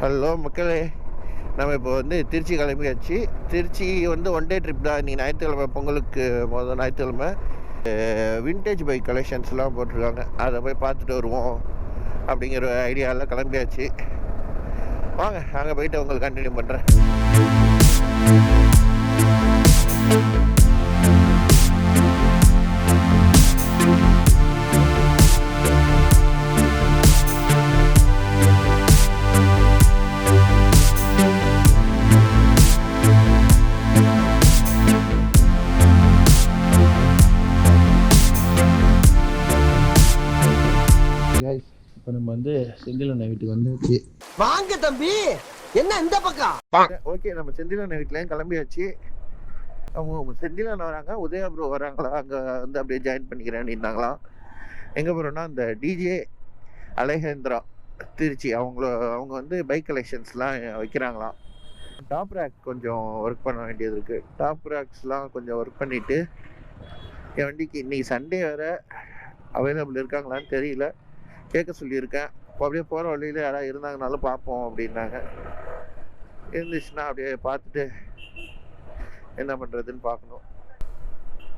Hello மக்களே, நம்ம இப்போ வந்து திருச்சி கிளம்பியாச்சு. திருச்சி வந்து ஒன் டே ட்ரிப் தான். இன்றைக்கி ஞாயிற்றுக்கிழமை, பொங்கலுக்கு முதல் ஞாயிற்றுக்கிழமை. வின்டேஜ் பைக் கலெக்ஷன்ஸ்லாம் போட்டிருக்காங்க, அதை போய் பார்த்துட்டு வருவோம் அப்படிங்கிற ஐடியாவில் கிளம்பியாச்சு. வாங்க அங்கே போயிட்டு உங்களுக்கு கண்டினியூ பண்ணுறேன். இப்போ நம்ம வந்து செந்தில் அண்ணன் வீட்டுக்கு வந்துச்சு. வாங்க தம்பி, என்ன இந்த பக்கம்? ஓகே, நம்ம செந்தில் அண்ணன் வீட்லேயும் கிளம்பியாச்சு. அவங்க செந்தில் அண்ணன் வராங்க, உதயா ப்ரோ வராங்களா, அங்கே வந்து அப்படியே ஜாயின் பண்ணிக்கிறேன்னு இருந்தாங்களாம். எங்கே போகிறோன்னா அந்த டிஜே அலேஹேந்திரா திருச்சி, அவங்க வந்து பைக் கலெக்ஷன்ஸ்லாம் வைக்கிறாங்களாம். டாப் ரேக் கொஞ்சம் ஒர்க் பண்ண வேண்டியது இருக்குது. டாப் ரேக்ஸ்லாம் கொஞ்சம் ஒர்க் பண்ணிவிட்டு என் வண்டிக்கு இன்றைக்கி சண்டே வேறு அவைலபிள் இருக்காங்களான்னு தெரியல, கேட்க சொல்லியிருக்கேன். இப்போ அப்படியே போகிற வழியில் யாராவது இருந்தாங்கனாலும் பார்ப்போம் அப்படின்னாங்க. இருந்துச்சுன்னா அப்படியே பார்த்துட்டு என்ன பண்ணுறதுன்னு பார்க்கணும்.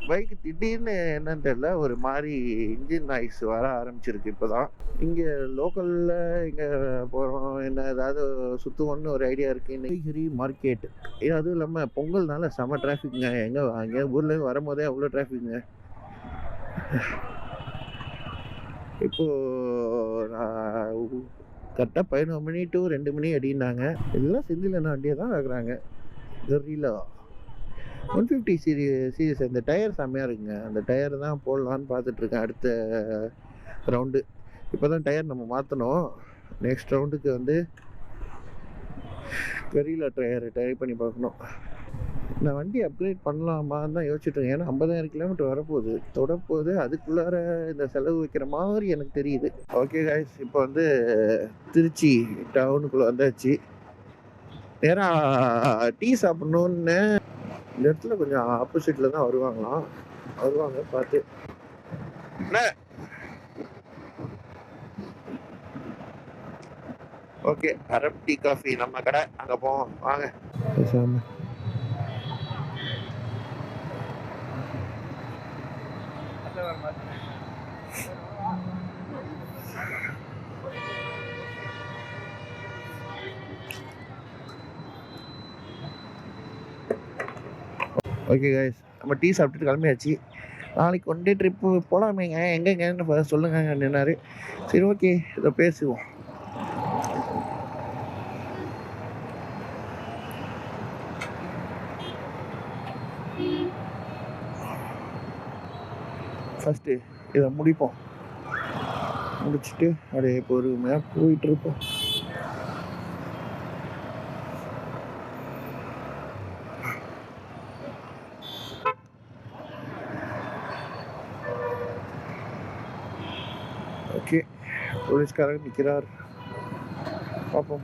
பைக்கு திடீர்னு என்னன்னு தெரியல, ஒரு மாதிரி இன்ஜின் நாய்ஸ் வர ஆரம்பிச்சிருக்கு இப்போ தான். இங்கே லோக்கலில் இங்கே போகிறோம், என்ன ஏதாவது சுற்றுவோன்னு ஒரு ஐடியா இருக்குது. இன்னைக்கு மார்க்கெட், அதுவும் இல்லாமல் பொங்கல்னால செம்ம டிராஃபிக்குங்க. எங்கே ஊர்லேருந்து வரும்போதே அவ்வளோ டிராஃபிக்குங்க. இப்போது நான் கரெக்டாக 11 மணி டு 2 மணி அப்படின்னாங்க. எல்லாம் செந்தில் அண்ணன் வண்டியை தான் வைக்கிறாங்க. கெர்ரிலா 150 சீரியஸ். இந்த டயர் செம்மையாக இருக்குங்க. அந்த டயர் தான் போடலான்னு பார்த்துட்ருக்கேன் அடுத்த ரவுண்டு. இப்போ தான் டயர் நம்ம மாற்றணும். நெக்ஸ்ட் ரவுண்டுக்கு வந்து கெர்ரிலா டயர் ட்ரை பண்ணி பார்க்கணும். நான் வண்டி அப்கிரேட் பண்ணலாமான்னு தான் யோசிச்சுட்ருக்கேன். ஏன்னா 50,000 கிலோமீட்டர் வரப்போகுது, தொடப்போகுது. அதுக்குள்ளார இந்த செலவு வைக்கிற மாதிரி எனக்கு தெரியுது. ஓகே கைஸ், இப்போ வந்து திருச்சி டவுனுக்குள்ளே வந்தாச்சு. நேராக டீ சாப்பிட்ணுன்னு இந்த இடத்துல கொஞ்சம் ஆப்போசிட்டில் தான் வருவாங்க பார்த்து. ஓகே, அரப் டீ காஃபி நம்ம கடை, அங்கே போவோம் வாங்க. பேசாமல் ஓகே கைஸ், நம்ம டீ சாப்பிட்டுட்டு கிளம்பியாச்சு. நாளைக்கு ஒன் டே ட்ரிப்பு போகலாமேங்க, எங்கெங்கன்னு சொல்லுங்க நின்னாரு. சரி ஓகே, இதை பேசுவோம். ஃபஸ்ட்டு இதை முடிப்போம், முடிச்சுட்டு அப்படியே பொறுமையாக போயிட்டுருப்போம். ஓகே, போலீஸ்காரர் நிற்கிறார், பார்ப்போம்.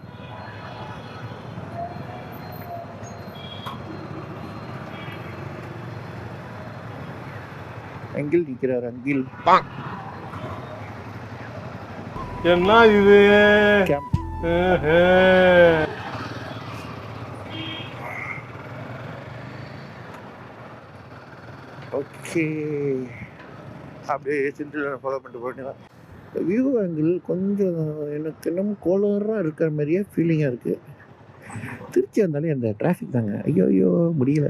அங்கில் நிற்கிறார், அங்கில். என்ன இது? ஓகே, அப்படியே செந்தில் ஃபாலோ பண்ணிட்டு போயிட்டேன். வியூ ஆங்கிள் கொஞ்சம் எனக்கு இன்னும் கோலராக இருக்கிற மாதிரியே ஃபீலிங்காக இருக்குது. திருச்சி வந்தாலே அந்த டிராஃபிக் தாங்க, ஐயோ முடியல.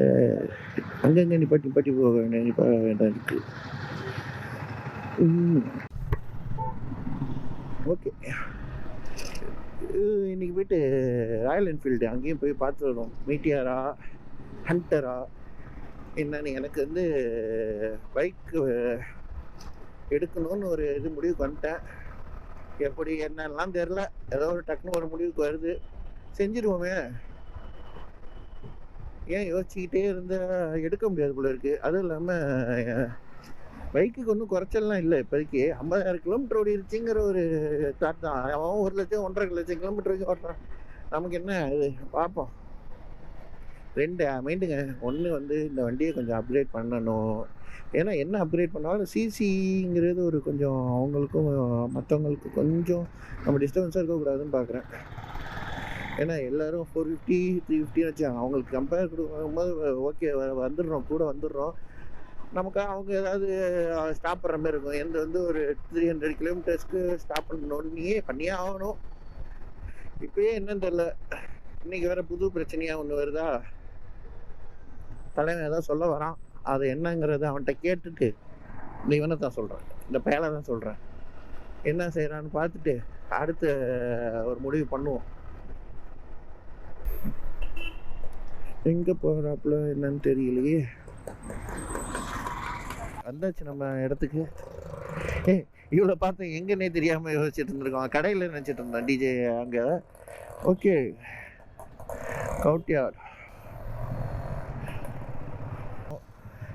அங்கங்கே நிப்பாட்டி போக வேண்டாம் இருக்குது. ஓகே, இன்றைக்கி போய்ட்டு ராயல் என்ஃபீல்டு அங்கேயும் போய் பார்த்து வரும். மீட்டியாரா ஹண்டரா என்னன்னு எனக்கு வந்து பைக்கு எடுக்கணும்னு ஒரு முடிவுக்கு வந்துட்டேன். எப்படி என்னெல்லாம் தெரில, ஏதோ ஒரு டக்குன்னு ஒரு முடிவுக்கு வருது, செஞ்சிருவோமே. ஏன் யோசிச்சுக்கிட்டே இருந்தால் எடுக்க முடியாது போல இருக்குது. அதுவும் இல்லாமல் பைக்குக்கு ஒன்றும் குறைச்சல்லாம் இல்லை. இப்போதைக்கு 50,000 கிலோமீட்டர் ஓடிடுச்சுங்கிற ஒரு தாட் தான். அவன் 1 லட்சம் 1.5 லட்சம் கிலோமீட்டர் வரைக்கும் ஓட்டுறான். நமக்கு என்ன இது, பார்ப்போம். 2 மைண்டுங்க. ஒன்று வந்து இந்த வண்டியை கொஞ்சம் அப்கிரேட் பண்ணணும். ஏன்னா என்ன அப்கிரேட் பண்ணாலும் சிசிங்கிறது ஒரு கொஞ்சம் அவங்களுக்கும் மற்றவங்களுக்கும் கொஞ்சம் நம்ம டிஸ்டர்பன்ஸாக இருக்கக்கூடாதுன்னு பார்க்குறேன். ஏன்னா எல்லாரும் 450 350 வச்சாங்க. அவங்களுக்கு கம்பேர் கொடுக்கும்போது ஓகே வந்துடுறோம், கூட வந்துடுறோம். நமக்கு அவங்க ஏதாவது ஸ்டாப் பண்ணுற மாதிரி இருக்கும். எந்த வந்து ஒரு 300 கிலோமீட்டர்ஸ்க்கு ஸ்டாப் பண்ணணுன்னே பண்ணியே ஆகணும். இப்பயே என்னன்னு தெரியல. இன்னைக்கு வேற புது பிரச்சனையாக ஒன்று வருதா, தலைவன் ஏதாவது சொல்ல வரான். அது என்னங்கிறத அவன்கிட்ட கேட்டுட்டு இந்த இவனை தான் சொல்கிறேன், இந்த பேலை தான் சொல்கிறேன், என்ன செய்கிறான்னு பார்த்துட்டு அடுத்து ஒரு முடிவு பண்ணுவோம். எங்கே போகிறாப்புல என்னன்னு தெரியலையே. வந்தாச்சு நம்ம இடத்துக்கு. இவ்வளோ பார்த்தேன் எங்கன்னே தெரியாமல் யோசிச்சுட்டு இருந்திருக்கோம். கடையில் நினச்சிட்டு இருந்தேன் டிஜே அங்கே. ஓகே, கவுட்யார்ட்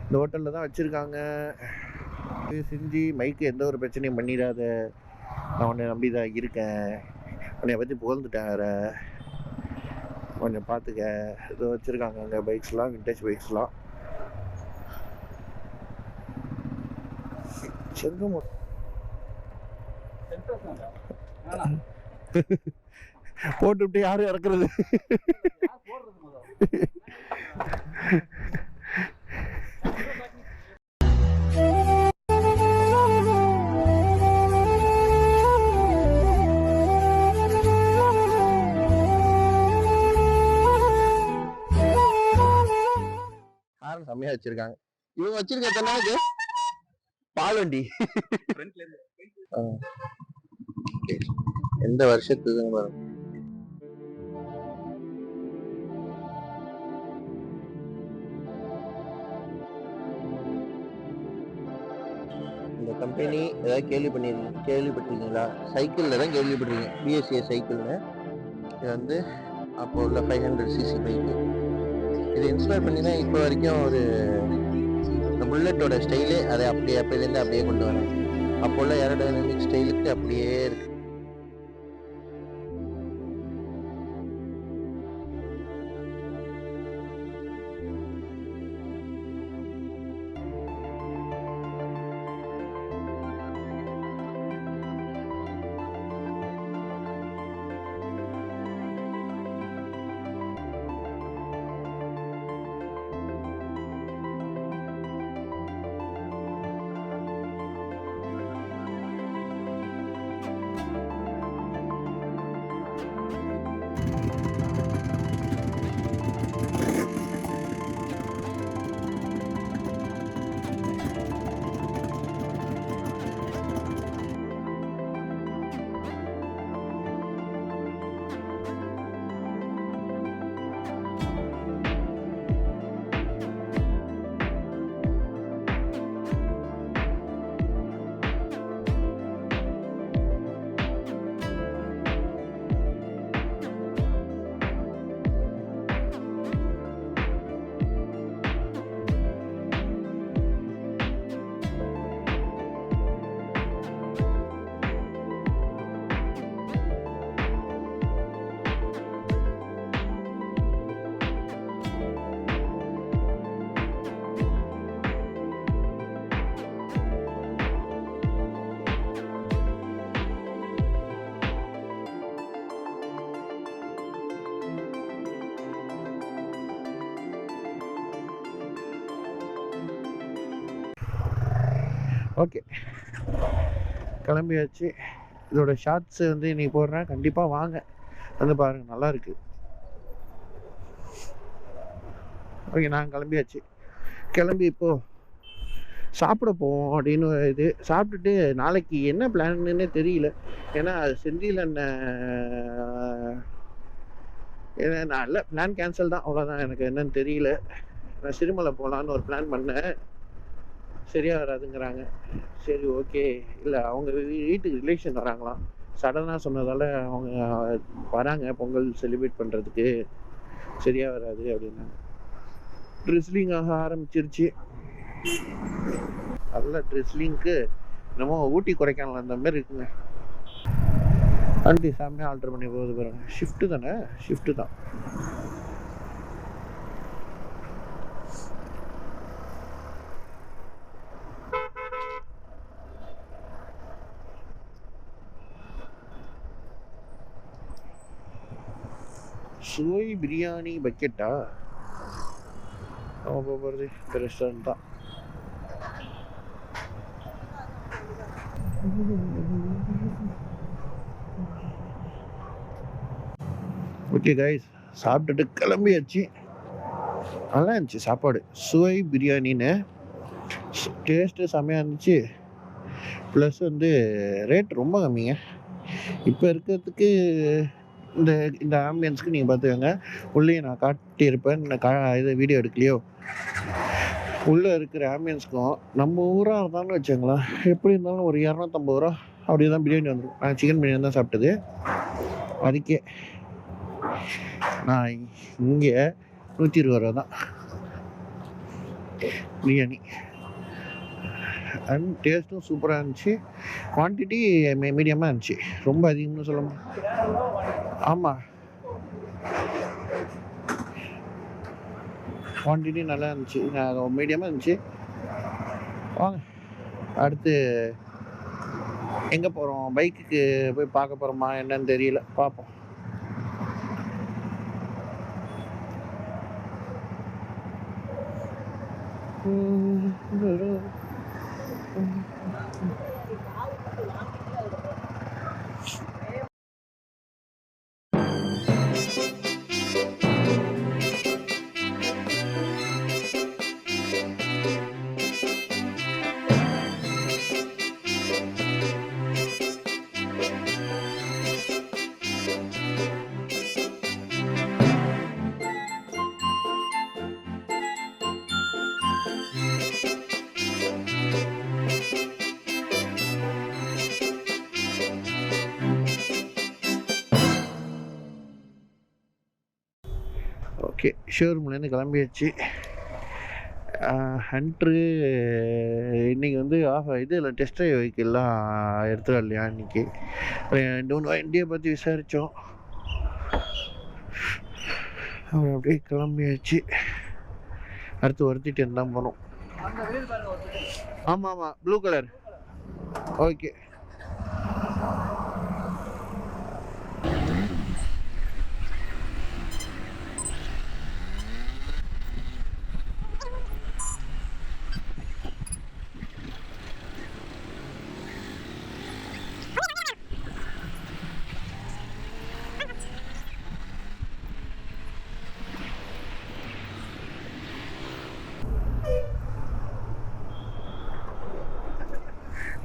இந்த ஹோட்டலில் தான் வச்சுருக்காங்க. செஞ்சு மைக்கு எந்த ஒரு பிரச்சனையும் பண்ணிடாத, நான் உன்னை நம்பி தான் இருக்கேன், உன்னை பற்றி புகழ்ந்துட்டேன் வேறு, கொஞ்சம் பார்த்துக்க. இது வச்சுருக்காங்க அங்கே பைக்ஸ்லாம், விண்டேஜ் பைக்ஸ்லாம். செங்கமோ போட்டுவிட்டு யாரும் இறக்குறது. செம்மையா வச்சிருக்காங்க. இவங்க வச்சிருக்க பால் வண்டி எந்த வருஷத்துக்கு பாருங்க. இந்த கம்பெனி ஏதாவது கேள்விப்பட்டிருக்கீங்களா? சைக்கிளில் தான் கேள்விப்பட்டிருக்கீங்க, பிஎஸ்சிஏ சைக்கிள்னு. இது வந்து அப்போ உள்ள 500cc பைக்கு. இது இன்ஸ்பயர் பண்ணி தான் இப்போ வரைக்கும் ஒரு புல்லட்டோட ஸ்டைலே அதை அப்படியே அப்போலேருந்து அப்படியே கொண்டு வரேன். அப்போ உள்ள ஏரோடைனமிக் ஸ்டைலுக்கு அப்படியே இருக்கு. ஓகே, கிளம்பியாச்சு. இதோட ஷார்ட்ஸ் வந்து இன்னைக்கு போடுறேன், கண்டிப்பாக வாங்க வந்து பாருங்கள், நல்லா இருக்கு. ஓகே, நான் கிளம்பியாச்சு. கிளம்பி இப்போது சாப்பிட போவோம் அப்படின்னு இது சாப்பிட்டுட்டு நாளைக்கு என்ன பிளான்னு தெரியல. ஏன்னா செந்தில் அண்ணன் நான் இல்லை, பிளான் கேன்சல் தான், அவ்வளோதான். எனக்கு என்னன்னு தெரியல. நான் சிறுமலை போகலான்னு ஒரு பிளான் பண்ணேன், சரியாக வராதுங்கிறாங்க. சரி ஓகே, இல்லை அவங்க வீட்டுக்கு ரிலேஷன் வராங்களாம், சடனாக சொன்னதால் அவங்க வராங்க பொங்கல் செலிப்ரேட் பண்ணுறதுக்கு, சரியாக வராது அப்படின்னாங்க. ட்ரிஸ்லிங் ஆக ஆரம்பிச்சிருச்சு. நல்ல ட்ரிஸ்லிங்க்கு என்னமோ ஊட்டி கொடைக்கானல் அந்த மாதிரி இருக்குங்க. வண்டி சாமியாக ஆல்ட்ரு பண்ணி போகுது பாருங்க. ஷிஃப்ட்டு தானே, ஷிஃப்ட்டு தான். சுவை பிரியாணி பக்கெட்டா? நம்ம போகிறது இந்த ரெஸ்டாரண்ட் தான். ஓகே கைஸ், சாப்பிட்டுட்டு கிளம்பியாச்சு. நல்லா இருந்துச்சு சாப்பாடு. சுவை பிரியாணின்னு டேஸ்ட்டு செம்மையாக இருந்துச்சு. ப்ளஸ் வந்து ரேட் ரொம்ப கம்மிங்க. இப்போ இருக்கிறதுக்கு இந்த இந்த ஆம்பியன்ஸ்க்கு நீங்கள் பார்த்துக்கோங்க. உள்ளே நான் காட்டியிருப்பேன், இது வீடியோ எடுக்கலையோ. உள்ளே இருக்கிற ஆம்பியன்ஸ்க்கும் நம்ம ஊராக இருந்தாலும் வச்சுங்களேன், எப்படி இருந்தாலும் ஒரு 250 ரூபா அப்படி தான் பிரியாணி வந்துடும். நான் சிக்கன் பிரியாணி தான் சாப்பிட்டது. அதுக்கே நான் இங்கே 120 ரூபா தான் பிரியாணி. அண்ட் டேஸ்ட்டும் சூப்பராக இருந்துச்சு. குவான்டிட்டி மீடியமாக இருந்துச்சு, ரொம்ப அதிகம்னு சொல்ல முடியும். ஆமாம், குவான்டிட்டி நல்லா இருந்துச்சு, மீடியமாக இருந்துச்சு. வாங்க அடுத்து எங்கே போகிறோம்? பைக்குக்கு போய் பார்க்க போகிறோமா என்னன்னு தெரியல, பார்ப்போம். ஓகே, ஷோரூம்லேருந்து கிளம்பியாச்சு. ஹண்ட்ரு இன்றைக்கி வந்து இதில் டெஸ்ட் ட்ரைவ் வெஹிக்கிள்லாம் எடுத்துகிட்டு வரலையா இன்றைக்கி. 2 வண்டியை பற்றி விசாரித்தோம். அப்புறம் அப்படியே கிளம்பியாச்சு. அடுத்து ஒருத்திட்டு தான் போனோம். ஆமாம் ஆமாம், ப்ளூ கலர். ஓகே,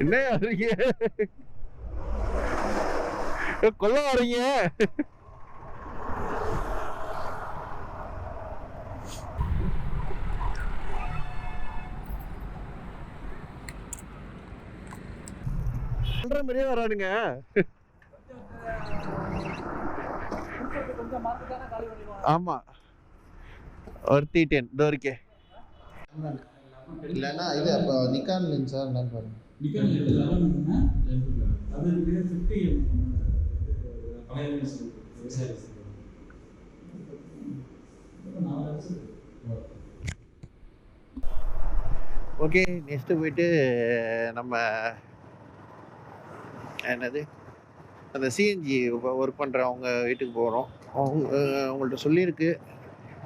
என்ன வரீங்க? கொல்ல வரீங்க? சொல்ற மாதிரியே வரானுங்க. ஆமா, ஒருத்திட்டேன் இதோ இருக்கே. இல்லைன்னா இது அப்போ நிக்கான் லென்ஸா என்னன்னு பாருங்க. ஓகே, நெக்ஸ்ட்டு போயிட்டு நம்ம என்னது அந்த சிஎன்ஜி ஒர்க் பண்ணுறவங்க வீட்டுக்கு போகிறோம். அவங்கள்ட்ட சொல்லியிருக்கு,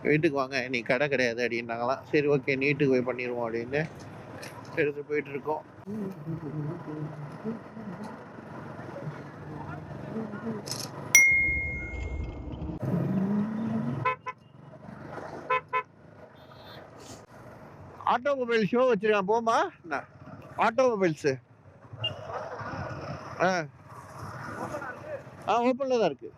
வீட்டுக்கு வாங்க இன்னைக்கு கடை கிடையாது அப்படின்னாங்களாம். சரி ஓகே, வீட்டுக்கு போய் பண்ணிடுவோம் அப்படின்னு எடுத்து போயிட்டுருக்கோம். ஆட்டோமொபைல் ஷோ வச்சிருக்கேன், போமா என்ன? ஆட்டோமொபைல்ஸு ஓப்பனில் தான் இருக்கு.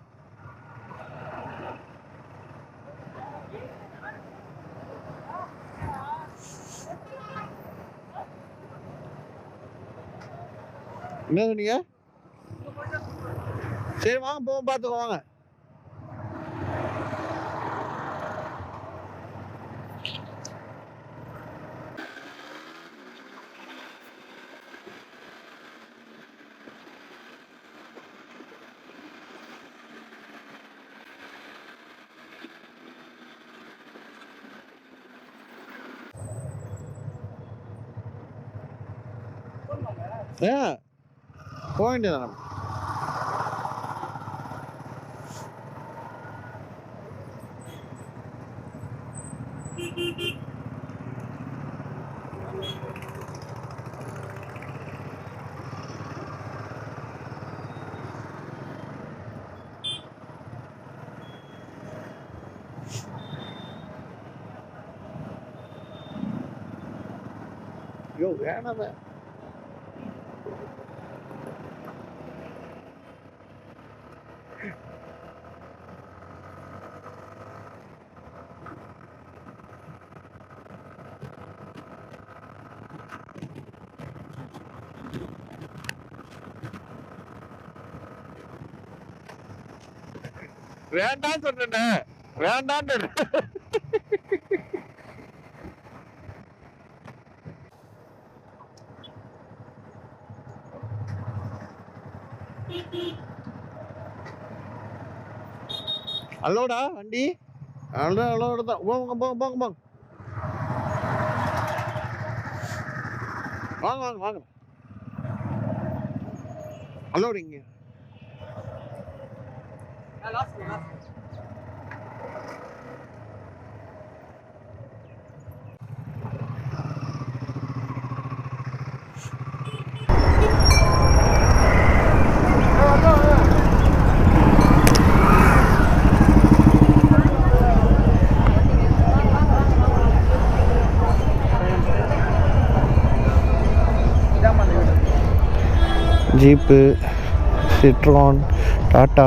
என்ன சொன்னீங்க? சரி வாங்க போவோம், பார்த்துக்கோ வாங்க. போக வேண்டியதான். ஐயோ வேணாமே. வேண்டாம் சொன்னேன், வேண்டாம். அல்லோடா வண்டி, அல்லோட தான். போங்க போங்க போங்க போங்க, வாங்க வாங்க வாங்க. அல்லோடு இங்க. Jeep, Citroen, Tata,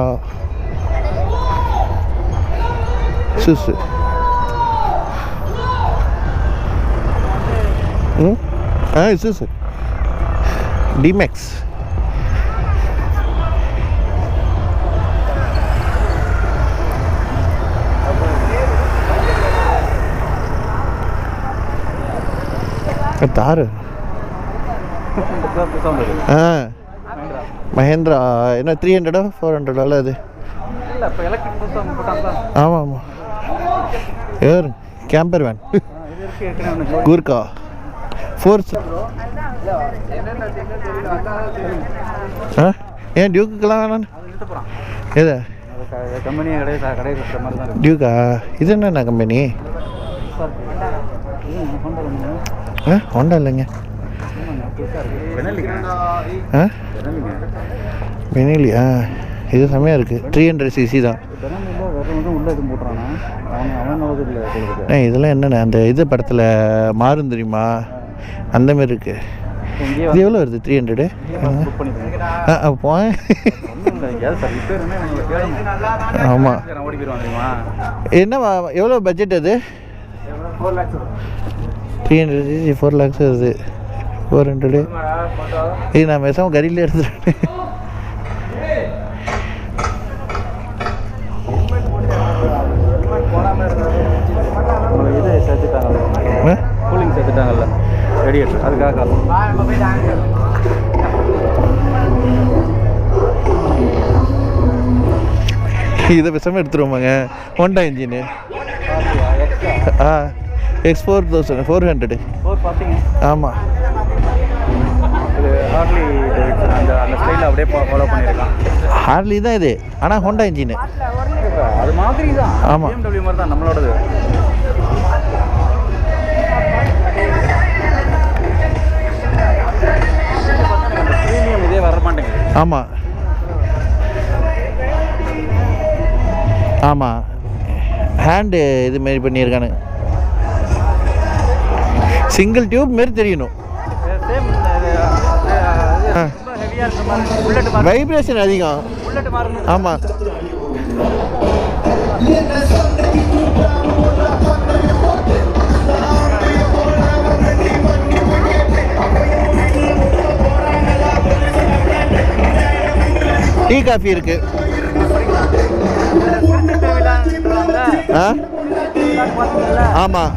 Isuzu. Isuzu D Max. Thar Mahindra என்ன 300 400 அது. ஆமாம் ஆமாம், ஏறு கேம்பர் வேன் கூர்க்கா ஃபோர்ஸ். ஏன் டியூக்குலாம் வேணான்னு எது டியூக்கா? இது என்னண்ணா கம்பெனி? ஹோண்டா இல்லைங்க, பெனலி. இது செம்மையாக இருக்குது, 300cc தான். இதெல்லாம் என்னென்ன அந்த இது படத்தில் மாறும் தெரியுமா, அந்த மாதிரி இருக்குது. இது எவ்வளோ வருது 300? போய் ஆமாம். என்ன எவ்வளோ பட்ஜெட் அது? 300cc 4 lakhs வருது. 400 இது நான் பேசாமல் கரியில் எடுத்துட்டேன். இது சேர்த்துட்டாங்கல்ல, கூலிங் சேர்த்துட்டாங்கல்ல ரேடியேட்டர், அதுக்காக. இதை பேசாமல் எடுத்துருவோமாங்க. Honda engine X4000 400. ஆமாம், இது ஹார்லி அந்த ஸ்டைலில் அப்படியே ஃபாலோ பண்ணியிருக்கான். ஹார்லி தான் இது, ஆனால் ஹோண்டா இன்ஜினு அது மாதிரி தான். ஆமாம், BMW மாதிரி தான் நம்மளோடது. ப்ரீமியம் இதே வர மாட்டேங்குது. ஆமாம் ஆமாம், ஹேண்டு இது மாரி பண்ணியிருக்கானு, சிங்கிள் டியூப் மாரி தெரியணும். வைப்ரேஷன் அதிகம். ஆமாம், டீ காஃபி இருக்கு. ஆமாம்